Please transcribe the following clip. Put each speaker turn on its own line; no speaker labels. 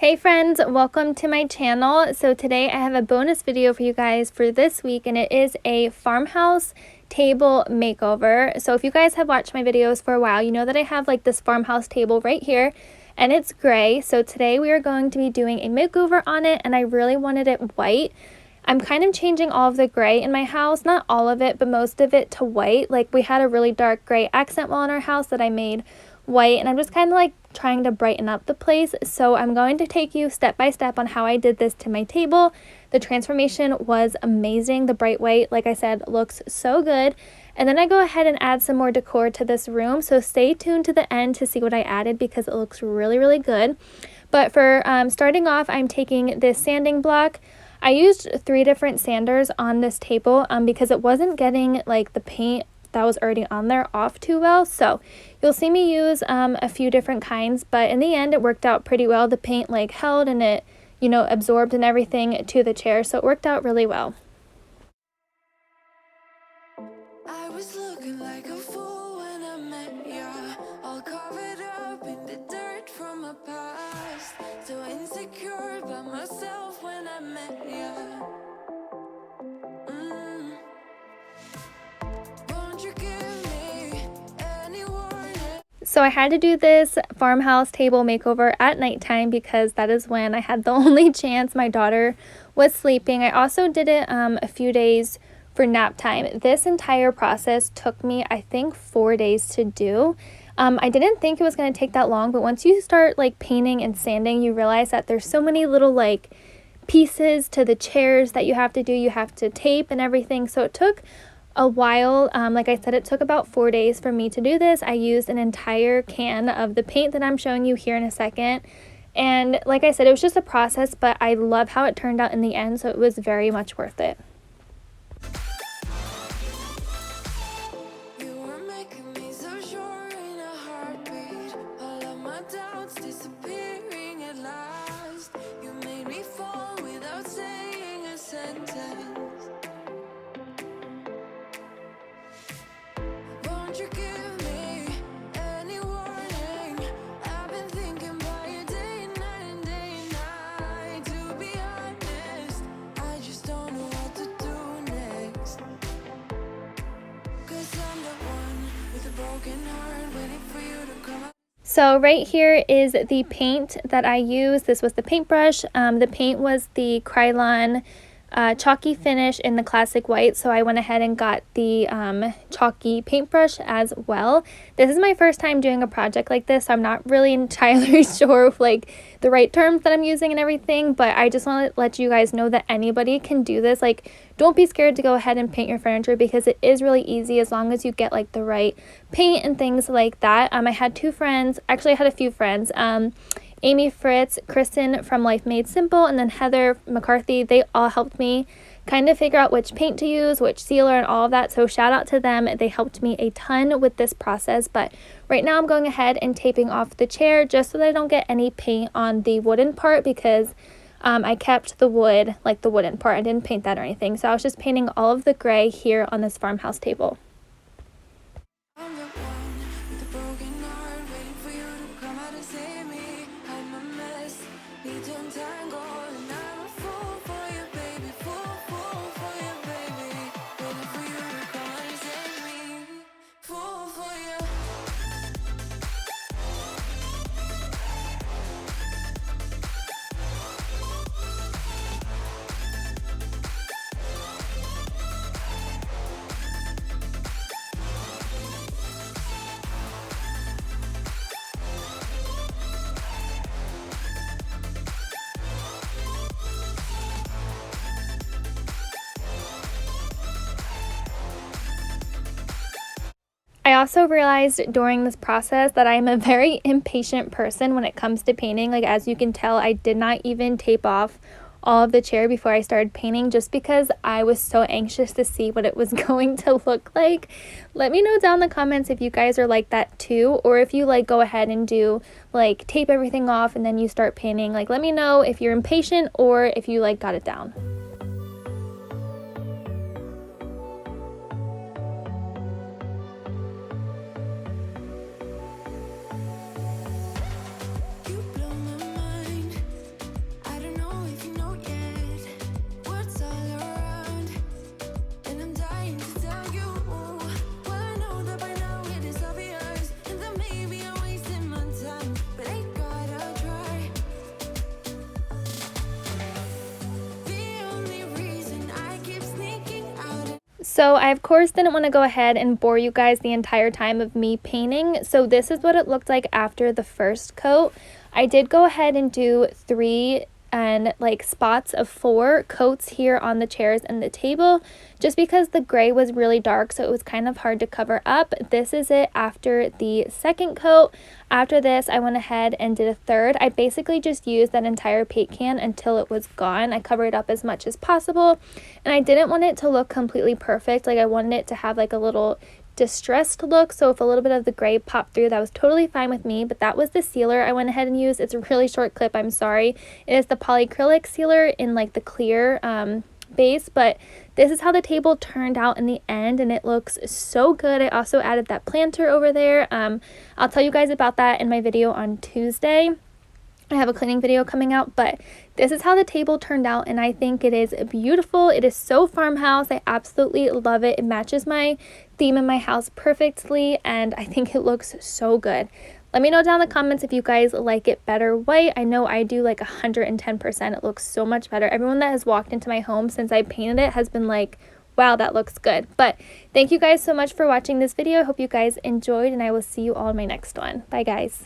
Hey friends, welcome to my channel. So today I have a bonus video for you guys for this week, and it is a farmhouse table makeover. So if you guys have watched my videos for a while, you know that I have like this farmhouse table right here and it's gray. So today we are going to be doing a makeover on it, and I really wanted it white. I'm kind of changing all of the gray in my house, not all of it, but most of it to white. Like we had a really dark gray accent wall in our house that I made white, and I'm just kind of like trying to brighten up the place. So I'm going to take you step by step on how I did this to my table. The transformation was amazing. The bright white, like I said, looks so good. And then I go ahead and add some more decor to this room. So stay tuned to the end to see what I added because it looks really, really good. But for starting off, I'm taking this sanding block. I used 3 different sanders on this table because it wasn't getting like the paint that was already on there off too well. So you'll see me use a few different kinds, but in the end it worked out pretty well. The paint like held and it, you know, absorbed and everything to the chair, so it worked out really well.
I was looking like a fool when I met ya, all covered up in the dirt from my past, so insecure by myself when I met ya.
So I had to do this farmhouse table makeover at nighttime because that is when I had the only chance. My daughter was sleeping. I also did it a few days for nap time. This entire process took me, I think, 4 days to do. I didn't think it was going to take that long, but once you start like painting and sanding, you realize that there's so many little like pieces to the chairs that you have to do. You have to tape and everything. So it took a while. Like I said, it took about 4 days for me to do this. I used an entire can of the paint that I'm showing you here in a second. And like I said, it was just a process, but I love how it turned out in the end, so it was very much worth it.
You were making me so sure in a heartbeat, all of my doubts disappearing at last. You made me fall without saying a sentence. Won't you give me any warning? I've been thinking about you day and night and day and night. To be honest, I just don't know what to do next. 'Cause I'm the one with a broken heart waiting for you to come out.
So right here is the paint that I used. This was the paintbrush. The paint was the Krylon chalky finish in the classic white, so I went ahead and got the chalky paintbrush as well. This is my first time doing a project like this, so I'm not really entirely sure of like the right terms that I'm using and everything, but I just want to let you guys know that anybody can do this. Like, don't be scared to go ahead and paint your furniture because it is really easy as long as you get like the right paint and things like that. I had 2 friends, actually I had a few friends, Amy Fritz, Kristen from Life Made Simple, and then Heather McCarthy. They all helped me kind of figure out which paint to use, which sealer, and all of that. So shout out to them. They helped me a ton with this process. But right now I'm going ahead and taping off the chair just so that I don't get any paint on the wooden part because I kept the wood, like the wooden part. I didn't paint that or anything. So I was just painting all of the gray here on this farmhouse table.
I'm the one with a broken heart waiting for you to come out and save me. I'm a mess, need to untangle, and I'm a fool for you, baby. Fool for you, baby. Waiting for you to come out and save me. Fool for you.
I also realized during this process that I am a very impatient person when it comes to painting. Like, as you can tell, I did not even tape off all of the chair before I started painting just because I was so anxious to see what it was going to look like. Let me know down in the comments if you guys are like that too, or if you like go ahead and do like tape everything off and then you start painting. Like, let me know if you're impatient or if you like got it down.
You blow my mind.
So I of course didn't want to go ahead and bore you guys the entire time of me painting. So this is what it looked like after the first coat. I did go ahead and do 3 and like spots of 4 coats here on the chairs and the table, just because the gray was really dark, so it was kind of hard to cover up. This is it after the second coat. After this, I went ahead and did a third. I basically just used that entire paint can until it was gone. I covered it up as much as possible, and I didn't want it to look completely perfect. Like, I wanted it to have like a little distressed look, so if a little bit of the gray popped through, that was totally fine with me. But that was the sealer I went ahead and used. It's a really short clip, I'm sorry. It is the polyacrylic sealer in like the clear base, but this is how the table turned out in the end, and it looks so good. I also added that planter over there. I'll tell you guys about that in my video on Tuesday. I have a cleaning video coming out, but this is how the table turned out, and I think it is beautiful. It is so farmhouse. I absolutely love it. It matches my theme in my house perfectly, and I think it looks so good. Let me know down in the comments if you guys like it better white. I know I do like 110%. It looks so much better. Everyone that has walked into my home since I painted it has been like, wow, that looks good. But thank you guys so much for watching this video. I hope you guys enjoyed, and I will see you all in my next one. Bye, guys.